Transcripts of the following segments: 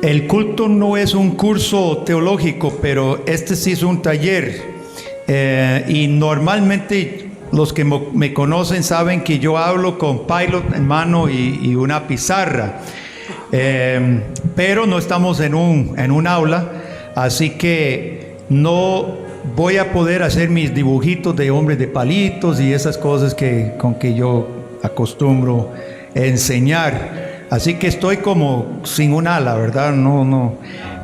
El culto no es un curso teológico, pero este sí es un taller. Y normalmente los que me conocen saben que yo hablo con Pilot en mano y una pizarra. Pero no estamos en un aula, así que no voy a poder hacer mis dibujitos de hombres de palitos y esas cosas con que yo acostumbro enseñar. Así que estoy como sin un ala, ¿verdad? No.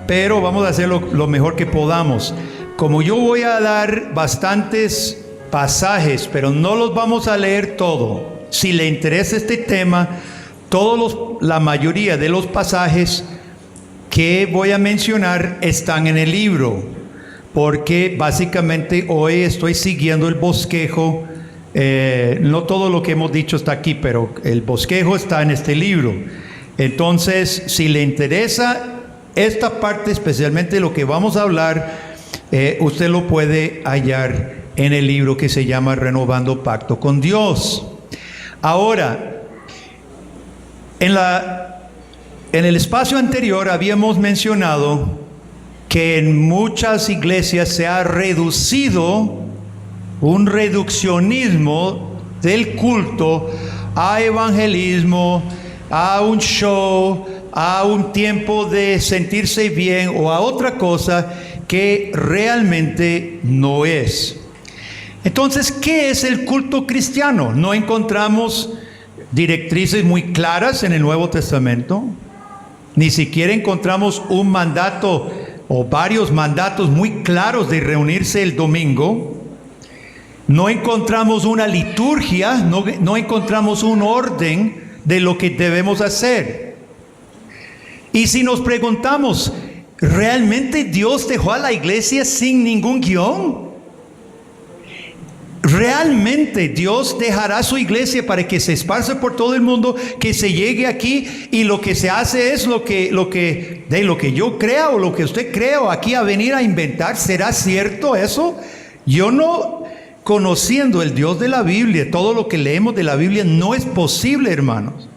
Pero vamos a hacerlo lo mejor que podamos. Como yo voy a dar bastantes pasajes, pero no los vamos a leer todo. Si le interesa este tema, la mayoría de los pasajes que voy a mencionar están en el libro, porque básicamente hoy estoy siguiendo el bosquejo. No todo lo que hemos dicho está aquí, pero el bosquejo está en este libro. Entonces, si le interesa esta parte, especialmente lo que vamos a hablar, usted lo puede hallar en el libro que se llama Renovando Pacto con Dios. Ahora, en el espacio anterior habíamos mencionado que en muchas iglesias se ha reducido un reduccionismo del culto a evangelismo, a un show, a un tiempo de sentirse bien o a otra cosa que realmente no es. Entonces, ¿qué es el culto cristiano? No encontramos directrices muy claras en el Nuevo Testamento, ni siquiera encontramos un mandato o varios mandatos muy claros de reunirse el domingo. No encontramos una liturgia, no encontramos un orden de lo que debemos hacer. Y si nos preguntamos, ¿realmente Dios dejó a la iglesia sin ningún guión? ¿Realmente Dios dejará su iglesia para que se esparza por todo el mundo, que se llegue aquí y lo que se hace es lo que yo crea o lo que usted crea o aquí a venir a inventar? ¿Será cierto eso? Yo no, conociendo el Dios de la Biblia, todo lo que leemos de la Biblia, no es posible, hermanos,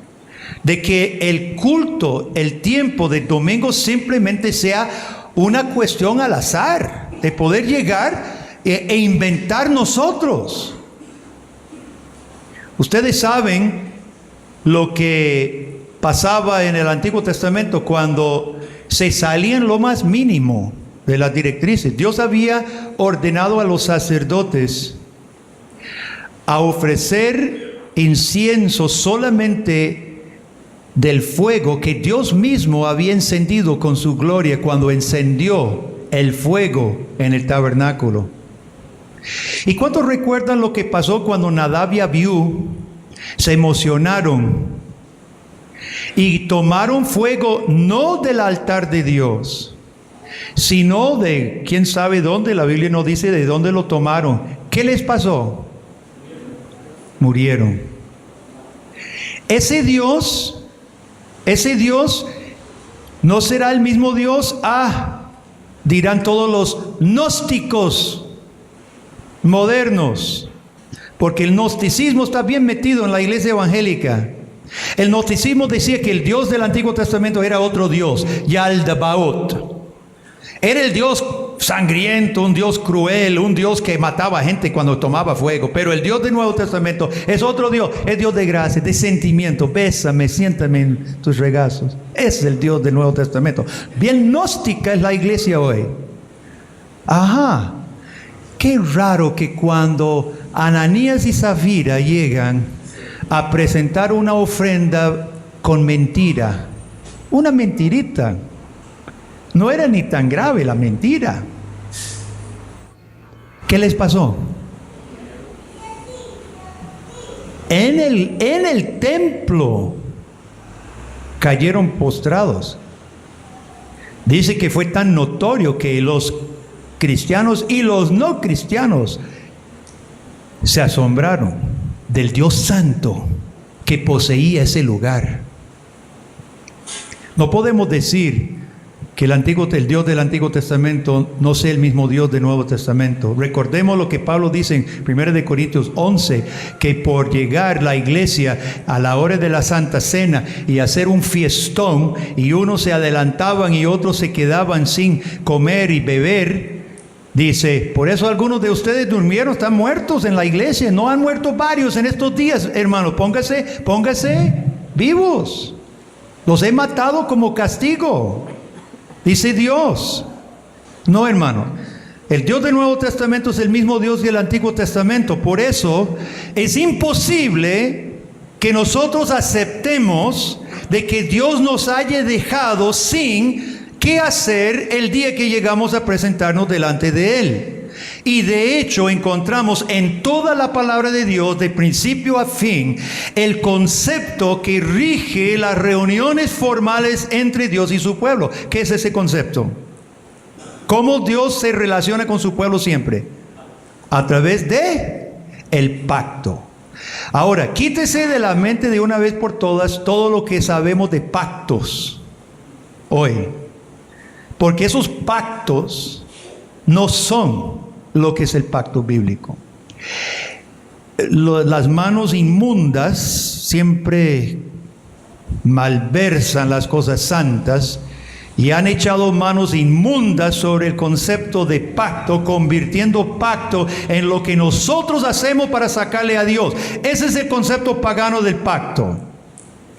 de que el culto, el tiempo del domingo simplemente sea una cuestión al azar, de poder llegar e inventar nosotros. Ustedes saben lo que pasaba en el Antiguo Testamento cuando se salían lo más mínimo de las directrices. Dios había ordenado a los sacerdotes a ofrecer incienso solamente del fuego que Dios mismo había encendido con su gloria cuando encendió el fuego en el tabernáculo. ¿Y cuántos recuerdan lo que pasó cuando Nadab y Abiú se emocionaron y tomaron fuego no del altar de Dios, sino de quién sabe dónde? La Biblia no dice de dónde lo tomaron. ¿Qué les pasó? Murieron. Ese Dios no será el mismo Dios. Dirán todos los gnósticos modernos, porque el gnosticismo está bien metido en la iglesia evangélica. El gnosticismo decía que el Dios del Antiguo Testamento era otro Dios, Yaldabaoth. Era el Dios sangriento, un Dios cruel, un Dios que mataba gente cuando tomaba fuego. Pero el Dios del Nuevo Testamento es otro Dios, es Dios de gracia, de sentimiento. Bésame, siéntame en tus regazos. Ese es el Dios del Nuevo Testamento. Bien gnóstica es la iglesia hoy. Qué raro que cuando Ananías y Zafira llegan a presentar una ofrenda con mentira, una mentirita, no era ni tan grave la mentira. ¿Qué les pasó? En el templo cayeron postrados. Dice que fue tan notorio que los cristianos y los no cristianos se asombraron del Dios santo que poseía ese lugar. No podemos decir que el Dios del Antiguo Testamento no sea el mismo Dios del Nuevo Testamento. Recordemos lo que Pablo dice en 1 Corintios 11, que por llegar la iglesia a la hora de la Santa Cena y hacer un fiestón, y unos se adelantaban y otros se quedaban sin comer y beber, dice, por eso algunos de ustedes durmieron, están muertos en la iglesia. No han muerto varios en estos días, hermanos. Póngase vivos. Los he matado como castigo, dice Dios. No, hermano. El Dios del Nuevo Testamento es el mismo Dios del Antiguo Testamento. Por eso es imposible que nosotros aceptemos de que Dios nos haya dejado sin qué hacer el día que llegamos a presentarnos delante de Él. Y de hecho encontramos en toda la palabra de Dios, de principio a fin, el concepto que rige las reuniones formales entre Dios y su pueblo. ¿Qué es ese concepto? ¿Cómo Dios se relaciona con su pueblo siempre? A través de el pacto. Ahora, quítese de la mente de una vez por todas todo lo que sabemos de pactos hoy. Porque esos pactos no son lo que es el pacto bíblico. Las manos inmundas siempre malversan las cosas santas y han echado manos inmundas sobre el concepto de pacto, convirtiendo pacto en lo que nosotros hacemos para sacarle a Dios. Ese es el concepto pagano del pacto.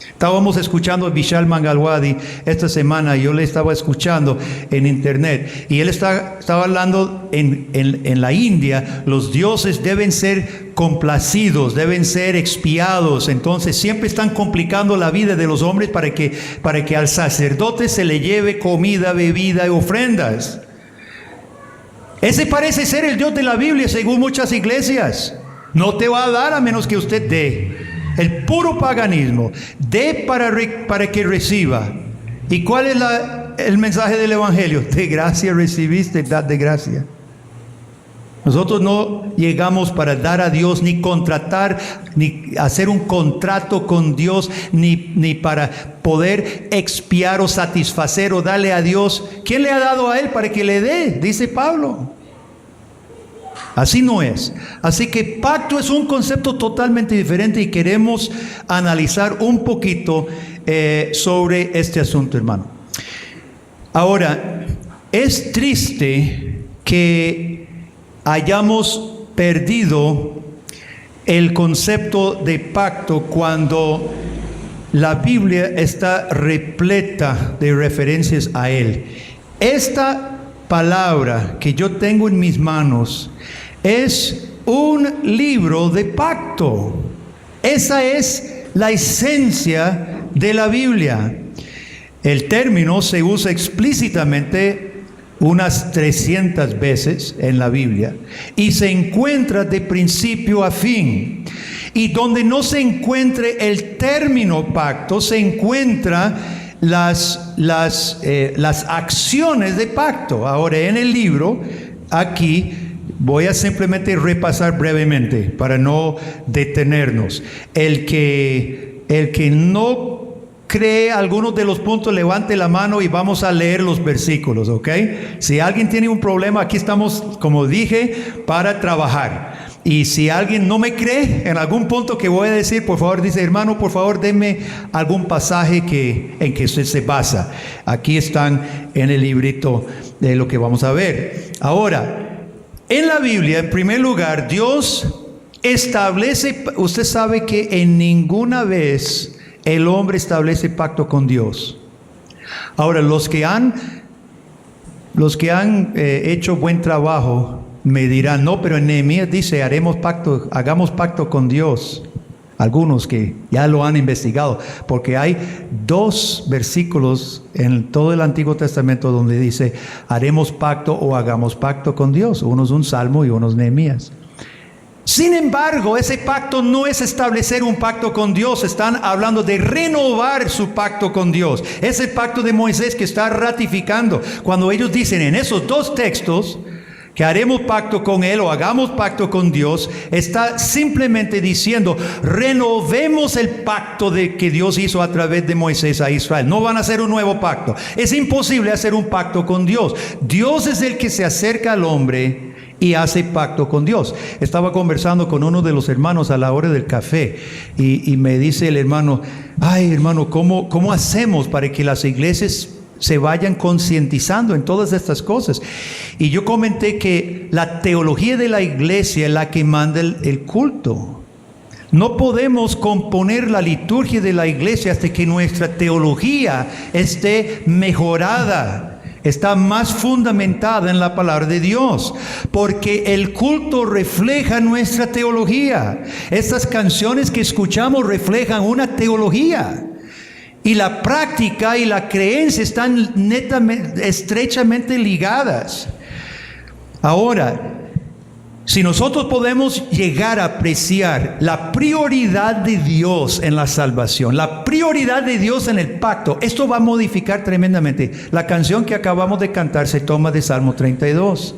Estábamos escuchando a Vishal Mangalwadi esta semana. Yo le estaba escuchando en internet y él estaba hablando en la India. Los dioses deben ser complacidos, deben ser expiados. Entonces siempre están complicando la vida de los hombres para que al sacerdote se le lleve comida, bebida y ofrendas. Ese parece ser el Dios de la Biblia según muchas iglesias. No te va a dar a menos que usted dé. El puro paganismo. Dé para que reciba. ¿Y cuál es el mensaje del Evangelio? De gracia recibiste, dad de gracia. Nosotros no llegamos para dar a Dios, ni contratar, ni hacer un contrato con Dios, ni para poder expiar o satisfacer o darle a Dios. ¿Quién le ha dado a Él para que le dé? Dice Pablo. Así no es. Así que pacto es un concepto totalmente diferente y queremos analizar un poquito sobre este asunto, hermano. Ahora, es triste que hayamos perdido el concepto de pacto cuando la Biblia está repleta de referencias a él. Esta palabra que yo tengo en mis manos es un libro de pacto. Esa es la esencia de la Biblia. El término se usa explícitamente unas 300 veces en la Biblia y se encuentra de principio a fin. Y donde no se encuentre el término pacto, se encuentra las acciones de pacto. Ahora, en el libro, aquí voy a simplemente repasar brevemente para no detenernos. El que no cree algunos de los puntos, levante la mano y vamos a leer los versículos, ¿ok? Si alguien tiene un problema, aquí estamos, como dije, para trabajar. Y si alguien no me cree en algún punto que voy a decir, por favor, dice, hermano, por favor, denme algún pasaje en que usted se basa. Aquí están en el librito de lo que vamos a ver. Ahora, en la Biblia, en primer lugar, Dios establece, usted sabe que en ninguna vez el hombre establece pacto con Dios. Ahora, los que han hecho buen trabajo me dirán, no, pero en Nehemías dice, hagamos pacto con Dios. Algunos que ya lo han investigado, porque hay 2 versículos en todo el Antiguo Testamento donde dice, haremos pacto o hagamos pacto con Dios. Uno es un Salmo y uno es Nehemías. Sin embargo, ese pacto no es establecer un pacto con Dios. Están hablando de renovar su pacto con Dios. Es el pacto de Moisés que está ratificando. Cuando ellos dicen en esos 2 textos que haremos pacto con Él o hagamos pacto con Dios, está simplemente diciendo, renovemos el pacto que Dios hizo a través de Moisés a Israel. No van a hacer un nuevo pacto. Es imposible hacer un pacto con Dios. Dios es el que se acerca al hombre y hace pacto con Dios. Estaba conversando con uno de los hermanos a la hora del café y me dice el hermano, ay hermano, ¿cómo hacemos para que las iglesias se vayan concientizando en todas estas cosas? Y yo comenté que la teología de la iglesia es la que manda el culto. No podemos componer la liturgia de la iglesia hasta que nuestra teología esté mejorada, está más fundamentada en la palabra de Dios, porque el culto refleja nuestra teología. Estas canciones que escuchamos reflejan una teología. Y la práctica y la creencia están estrechamente ligadas. Ahora, si nosotros podemos llegar a apreciar la prioridad de Dios en la salvación, la prioridad de Dios en el pacto, esto va a modificar tremendamente. La canción que acabamos de cantar se toma de Salmo 32.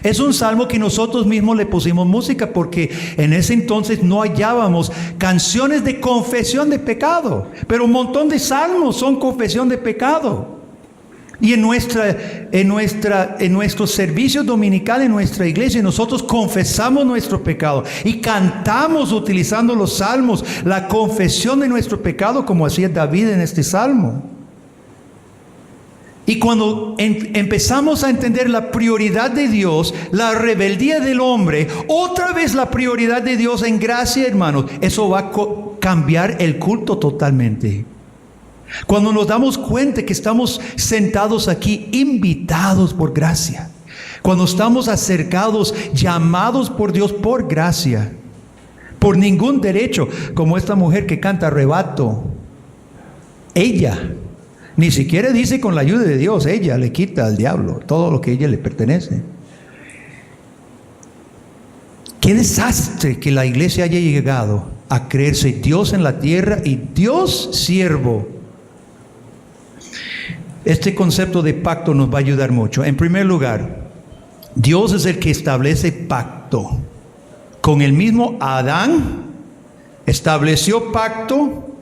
Es un salmo que nosotros mismos le pusimos música porque en ese entonces no hallábamos canciones de confesión de pecado, pero un montón de salmos son confesión de pecado. Y en nuestro servicio dominical en nuestra iglesia nosotros confesamos nuestro pecado y cantamos utilizando los salmos la confesión de nuestro pecado, como hacía David en este salmo. Y cuando empezamos a entender la prioridad de Dios, la rebeldía del hombre, otra vez la prioridad de Dios en gracia, hermanos, eso va a cambiar el culto totalmente. Cuando nos damos cuenta que estamos sentados aquí invitados por gracia, cuando estamos acercados, llamados por Dios por gracia, por ningún derecho, como esta mujer que canta arrebato, ella ni siquiera dice con la ayuda de Dios, ella le quita al diablo todo lo que a ella le pertenece. Qué desastre que la iglesia haya llegado a creerse Dios en la tierra y Dios siervo. Este concepto de pacto nos va a ayudar mucho. En primer lugar, Dios es el que establece pacto. Con el mismo Adán estableció pacto,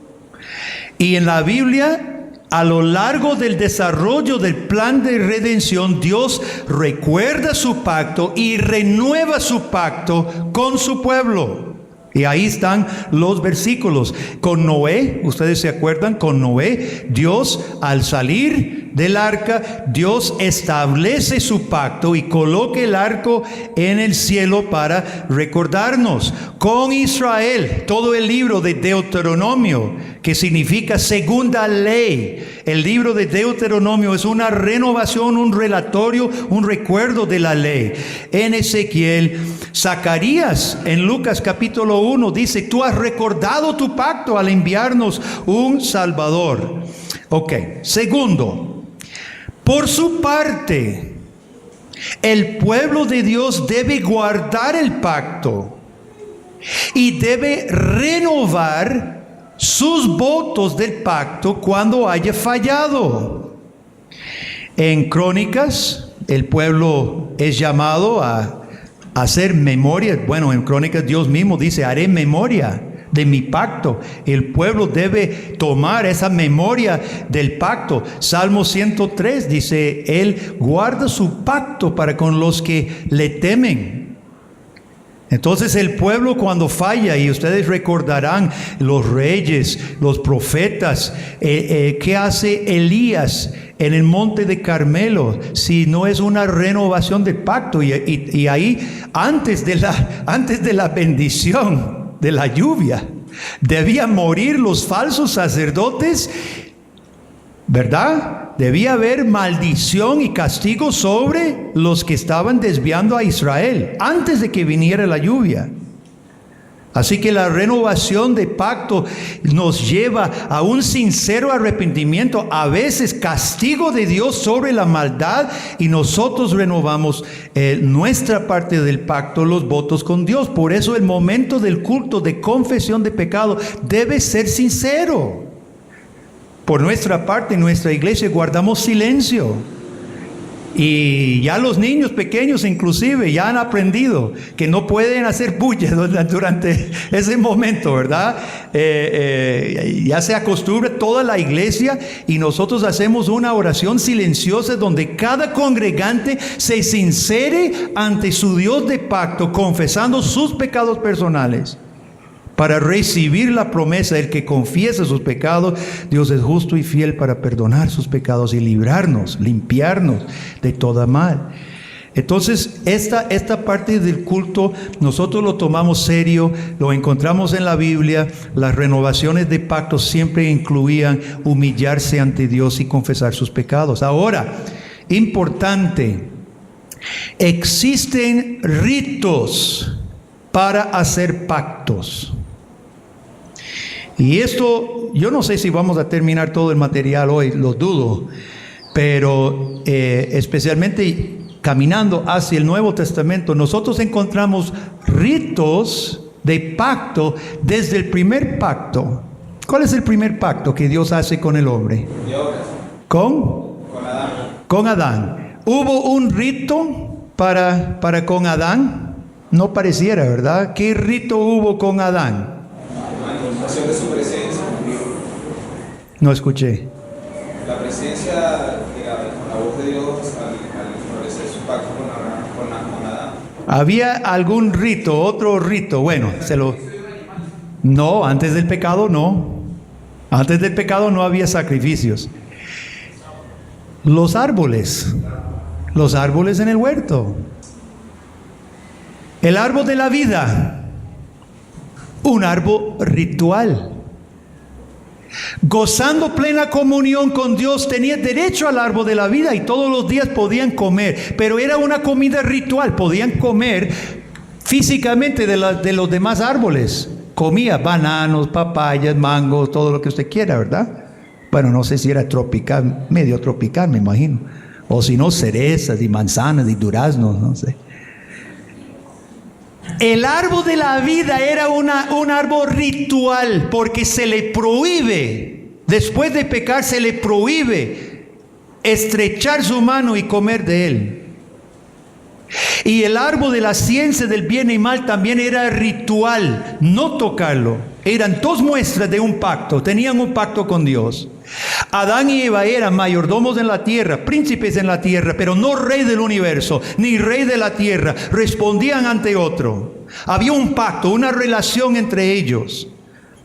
y en la Biblia, a lo largo del desarrollo del plan de redención, Dios recuerda su pacto y renueva su pacto con su pueblo. Y ahí están los versículos. Con Noé, ustedes se acuerdan, con Noé, Dios al salir del arca, Dios establece su pacto y coloca el arco en el cielo para recordarnos. Con Israel, todo el libro de Deuteronomio, que significa segunda ley. El libro de Deuteronomio es una renovación, un relatorio, un recuerdo de la ley. En Ezequiel, Zacarías, en Lucas capítulo 1, dice, tú has recordado tu pacto al enviarnos un Salvador. Ok, segundo, por su parte, el pueblo de Dios debe guardar el pacto y debe renovar sus votos del pacto cuando haya fallado. En Crónicas, el pueblo es llamado a hacer memoria. Bueno, en Crónicas Dios mismo dice, haré memoria de mi pacto. El pueblo debe tomar esa memoria del pacto. Salmo 103 dice, Él guarda su pacto para con los que le temen. Entonces el pueblo cuando falla, y ustedes recordarán los reyes, los profetas, ¿qué hace Elías en el monte de Carmelo? Si no es una renovación del pacto. Y ahí, antes de la bendición de la lluvia, debían morir los falsos sacerdotes, ¿verdad? Debía haber maldición y castigo sobre los que estaban desviando a Israel antes de que viniera la lluvia. Así que la renovación de pacto nos lleva a un sincero arrepentimiento, a veces castigo de Dios sobre la maldad, y nosotros renovamos nuestra parte del pacto, los votos con Dios. Por eso el momento del culto de confesión de pecado debe ser sincero. Por nuestra parte, en nuestra iglesia guardamos silencio. Y ya los niños pequeños inclusive ya han aprendido que no pueden hacer bulla durante ese momento, ¿verdad? Ya se acostumbra toda la iglesia y nosotros hacemos una oración silenciosa donde cada congregante se sincere ante su Dios de pacto, confesando sus pecados personales, para recibir la promesa del que confiesa sus pecados. Dios es justo y fiel para perdonar sus pecados y librarnos, limpiarnos de toda mal. Entonces, esta parte del culto nosotros lo tomamos serio, lo encontramos en la Biblia. Las renovaciones de pacto siempre incluían humillarse ante Dios y confesar sus pecados. Ahora, importante, existen ritos para hacer pactos. Y esto, yo no sé si vamos a terminar todo el material hoy, lo dudo, pero especialmente caminando hacia el Nuevo Testamento, nosotros encontramos ritos de pacto desde el primer pacto. ¿Cuál es el primer pacto que Dios hace con el hombre? Con Adán. Con Adán. ¿Hubo un rito para con Adán? No pareciera, ¿verdad? ¿Qué rito hubo con Adán? De su presencia. No escuché. La presencia de la voz de Dios al establecer su pacto con Adán. ¿Había algún rito, otro rito? Bueno, no, antes del pecado no. Antes del pecado no había sacrificios. Los árboles en el huerto. El árbol de la vida. Un árbol ritual. Gozando plena comunión con Dios, tenía derecho al árbol de la vida y todos los días podían comer, pero era una comida ritual. Podían comer físicamente de los demás árboles. Comía bananos, papayas, mangos, todo lo que usted quiera, ¿verdad? Bueno, no sé si era tropical, medio tropical, me imagino. O si no, cerezas y manzanas y duraznos, no sé. El árbol de la vida era un árbol ritual, porque se le prohíbe, después de pecar, se le prohíbe estrechar su mano y comer de él. Y el árbol de la ciencia del bien y mal también era ritual, no tocarlo. Eran dos muestras de un pacto, tenían un pacto con Dios. Adán y Eva eran mayordomos en la tierra, príncipes en la tierra, pero no rey del universo, ni rey de la tierra. Respondían ante otro. Había un pacto, una relación entre ellos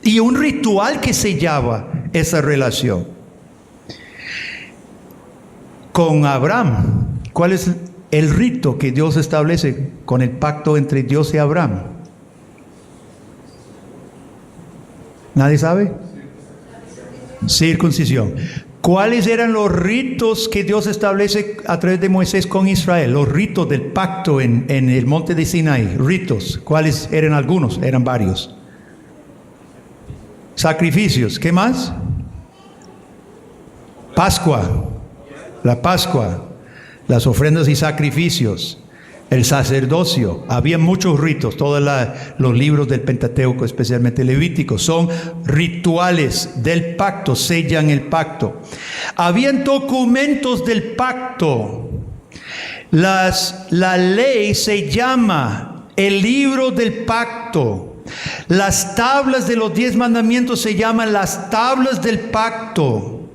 y un ritual que sellaba esa relación. Con Abraham, ¿cuál es el rito que Dios establece con el pacto entre Dios y Abraham? ¿Nadie sabe? Circuncisión. ¿Cuáles eran los ritos que Dios establece a través de Moisés con Israel? Los ritos del pacto en el monte de Sinaí. Ritos. ¿Cuáles eran algunos? Eran varios. Sacrificios. ¿Qué más? Pascua. La Pascua. Las ofrendas y sacrificios. El sacerdocio. Había muchos ritos. Todos los libros del Pentateuco, especialmente Levítico, son rituales del pacto, sellan el pacto. Habían documentos del pacto. La ley se llama el libro del pacto. Las tablas de los 10 mandamientos se llaman las tablas del pacto.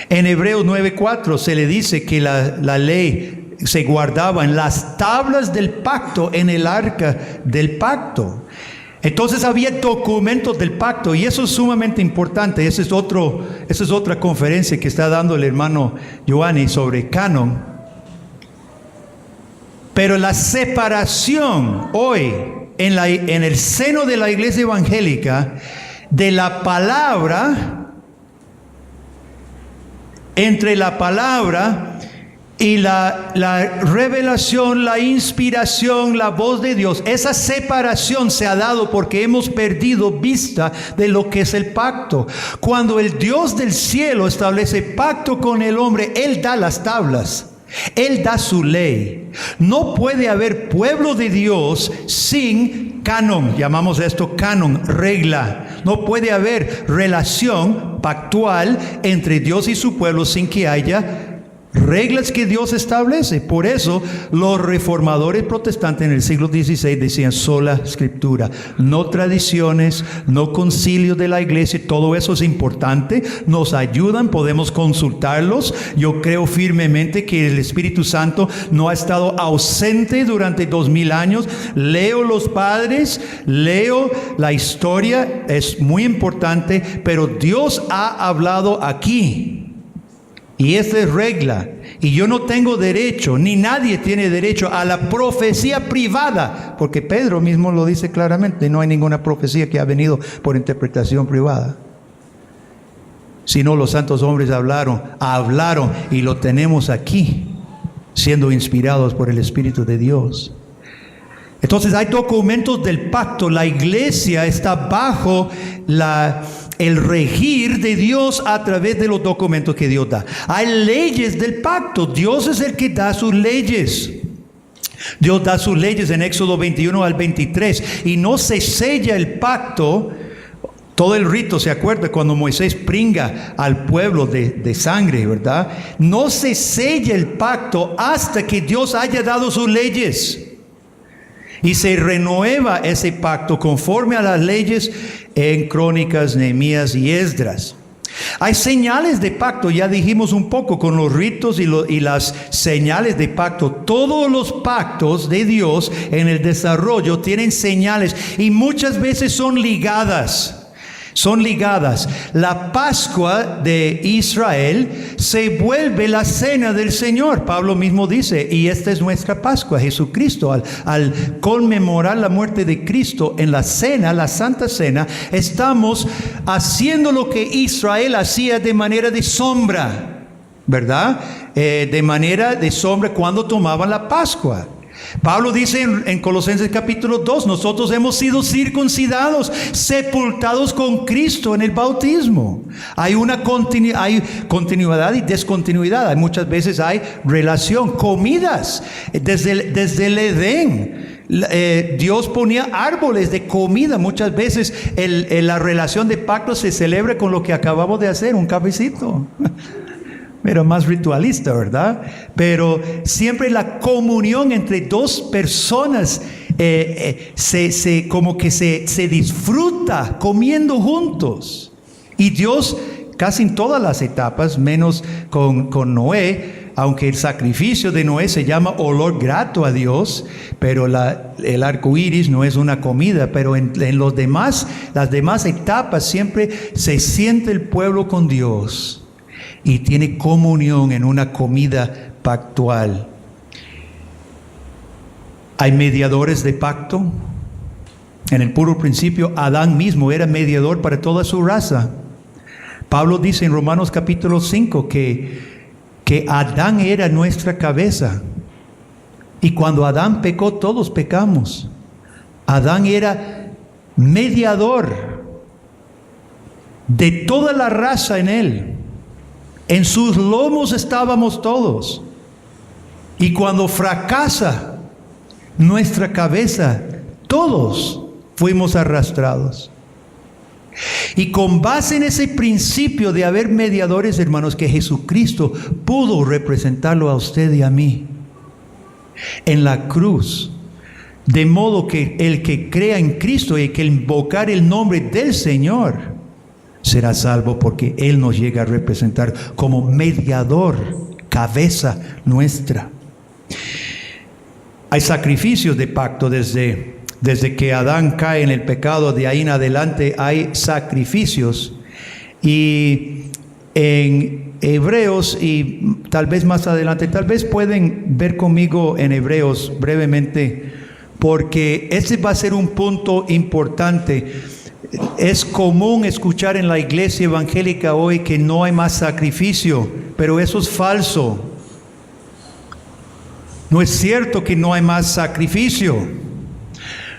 En Hebreos 9:4 se le dice que la ley se guardaba en las tablas del pacto, en el arca del pacto. Entonces había documentos del pacto, y eso es sumamente importante. Esa es otra conferencia que está dando el hermano Giovanni sobre canon. Pero la separación hoy en el seno de la iglesia evangélica de la palabra, entre la palabra y la revelación, la inspiración, la voz de Dios, esa separación se ha dado porque hemos perdido vista de lo que es el pacto. Cuando el Dios del cielo establece pacto con el hombre, Él da las tablas, Él da su ley. No puede haber pueblo de Dios sin canon, llamamos esto canon, regla. No puede haber relación pactual entre Dios y su pueblo sin que haya reglas que Dios establece. Por eso los reformadores protestantes en el siglo XVI decían sola escritura, no tradiciones, no concilios de la iglesia. Todo eso es importante, nos ayudan, podemos consultarlos. Yo creo firmemente que el Espíritu Santo no ha estado ausente durante 2000 años. Leo los padres, leo la historia, es muy importante, pero Dios ha hablado aquí. Y esta es regla. Y yo no tengo derecho, ni nadie tiene derecho a la profecía privada. Porque Pedro mismo lo dice claramente. No hay ninguna profecía que ha venido por interpretación privada. Sino los santos hombres hablaron y lo tenemos aquí. Siendo inspirados por el Espíritu de Dios. Entonces hay documentos del pacto. La iglesia está bajo el regir de Dios a través de los documentos que Dios da. Hay leyes del pacto. Dios es el que da sus leyes. Dios da sus leyes en Éxodo 21 al 23. Y no se sella el pacto. Todo el rito, ¿se acuerda? Cuando Moisés pringa al pueblo de sangre, ¿verdad? No se sella el pacto hasta que Dios haya dado sus leyes. Y se renueva ese pacto conforme a las leyes en Crónicas, Nehemías y Esdras. Hay señales de pacto, ya dijimos un poco con los ritos y las señales de pacto. Todos los pactos de Dios en el desarrollo tienen señales y muchas veces son ligadas. La Pascua de Israel se vuelve la cena del Señor. Pablo mismo dice, y esta es nuestra Pascua, Jesucristo. Al conmemorar la muerte de Cristo en la cena, la Santa Cena, estamos haciendo lo que Israel hacía de manera de sombra, ¿verdad? De manera de sombra cuando tomaban la Pascua. Pablo dice en Colosenses capítulo 2, nosotros hemos sido circuncidados, sepultados con Cristo en el bautismo. Hay continuidad y descontinuidad. Muchas veces hay relación, comidas. Desde el Edén, Dios ponía árboles de comida. Muchas veces la relación de pacto se celebra con lo que acabamos de hacer, un cafecito. Pero más ritualista, ¿verdad? Pero siempre la comunión entre dos personas como que se disfruta comiendo juntos. Y Dios, casi en todas las etapas, menos con Noé, aunque el sacrificio de Noé se llama olor grato a Dios, pero el arco iris no es una comida, pero en las demás etapas siempre se siente el pueblo con Dios. Y tiene comunión en una comida pactual. Hay mediadores de pacto. En el puro principio, Adán mismo era mediador para toda su raza. Pablo dice en Romanos capítulo 5 que Adán era nuestra cabeza. Y cuando Adán pecó, todos pecamos. Adán era mediador de toda la raza en él. En sus lomos estábamos todos. Y cuando fracasa nuestra cabeza, todos fuimos arrastrados. Y con base en ese principio de haber mediadores, hermanos, que Jesucristo pudo representarlo a usted y a mí en la cruz. De modo que el que crea en Cristo y que invocar el nombre del Señor será salvo, porque Él nos llega a representar como mediador, cabeza nuestra. Hay sacrificios de pacto desde que Adán cae en el pecado. De ahí en adelante hay sacrificios. Y en Hebreos, y tal vez más adelante, tal vez pueden ver conmigo en Hebreos brevemente, porque este va a ser un punto importante. Es común escuchar en la iglesia evangélica hoy que no hay más sacrificio, pero eso es falso. No es cierto que no hay más sacrificio.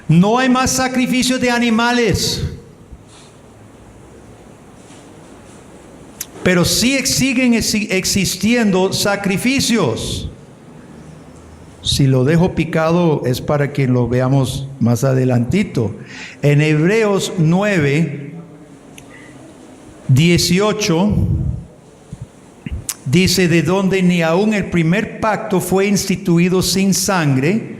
No hay más sacrificio de animales. Pero sí siguen existiendo sacrificios. Si lo dejo picado es para que lo veamos más adelantito. En Hebreos 9, 18, dice, de donde ni aun el primer pacto fue instituido sin sangre,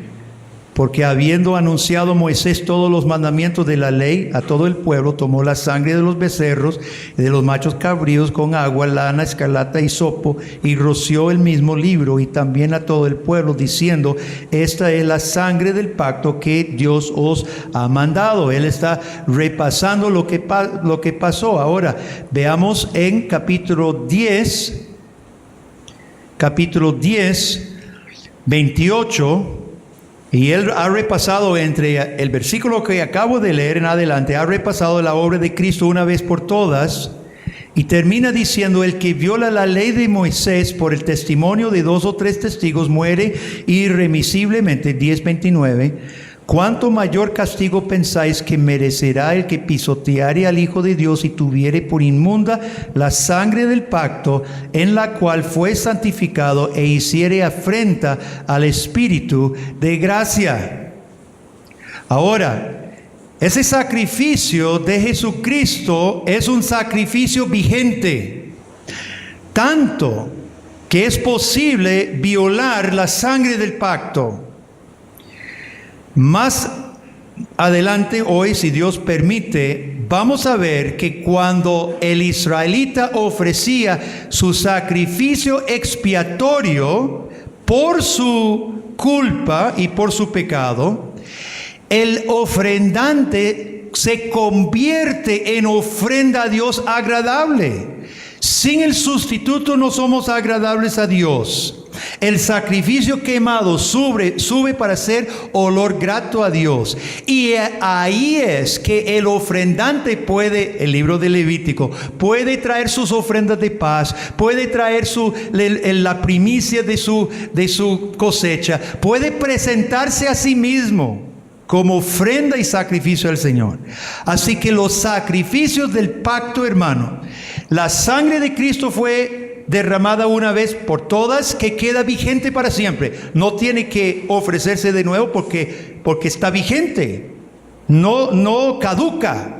porque habiendo anunciado Moisés todos los mandamientos de la ley a todo el pueblo, tomó la sangre de los becerros y de los machos cabríos con agua, lana, escarlata y hisopo, y roció el mismo libro y también a todo el pueblo, diciendo, esta es la sangre del pacto que Dios os ha mandado. Él está repasando lo que pasó. Ahora, veamos en capítulo 10, 28, y él ha repasado entre el versículo que acabo de leer en adelante, ha repasado la obra de Cristo una vez por todas, y termina diciendo, el que viola la ley de Moisés por el testimonio de 2 o 3 testigos muere irremisiblemente. 10:29. ¿Cuánto mayor castigo pensáis que merecerá el que pisoteare al Hijo de Dios y tuviere por inmunda la sangre del pacto en la cual fue santificado e hiciere afrenta al Espíritu de gracia? Ahora, ese sacrificio de Jesucristo es un sacrificio vigente, tanto que es posible violar la sangre del pacto. Más adelante hoy, si Dios permite, vamos a ver que cuando el israelita ofrecía su sacrificio expiatorio por su culpa y por su pecado, el ofrendante se convierte en ofrenda a Dios agradable. Sin el sustituto no somos agradables a Dios. El sacrificio quemado sube para ser olor grato a Dios. Y ahí es que el ofrendante puede, el libro de Levítico, puede traer sus ofrendas de paz, puede traer la primicia de su cosecha, puede presentarse a sí mismo como ofrenda y sacrificio al Señor. Así que los sacrificios del pacto, hermano, la sangre de Cristo fue derramada una vez por todas, que queda vigente para siempre. No tiene que ofrecerse de nuevo porque está vigente. No caduca.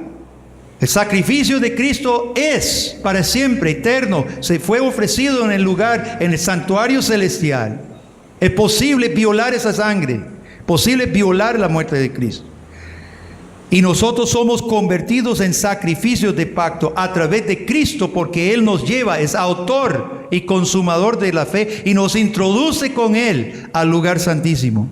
El sacrificio de Cristo es para siempre, eterno. Se fue ofrecido en el lugar, en el santuario celestial. Es posible violar esa sangre. Posible violar la muerte de Cristo. Y nosotros somos convertidos en sacrificios de pacto a través de Cristo, porque Él nos lleva, es autor y consumador de la fe, y nos introduce con Él al lugar santísimo.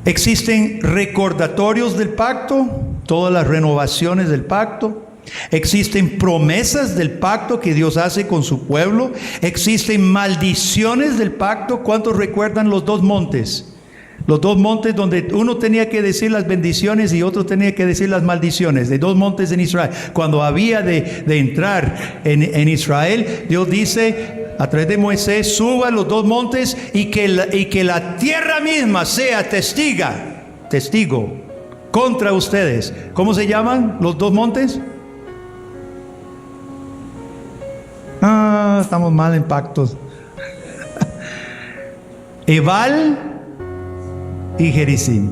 Existen recordatorios del pacto, todas las renovaciones del pacto. Existen promesas del pacto que Dios hace con su pueblo. Existen maldiciones del pacto. ¿Cuántos recuerdan los 2 montes? Los 2 montes donde uno tenía que decir las bendiciones y otro tenía que decir las maldiciones, de 2 montes en Israel. Cuando había de entrar en Israel, Dios dice a través de Moisés, suba los 2 montes y que la tierra misma sea testigo contra ustedes. ¿Cómo se llaman los 2 montes? Estamos mal en pactos. Ebal y Gerizim.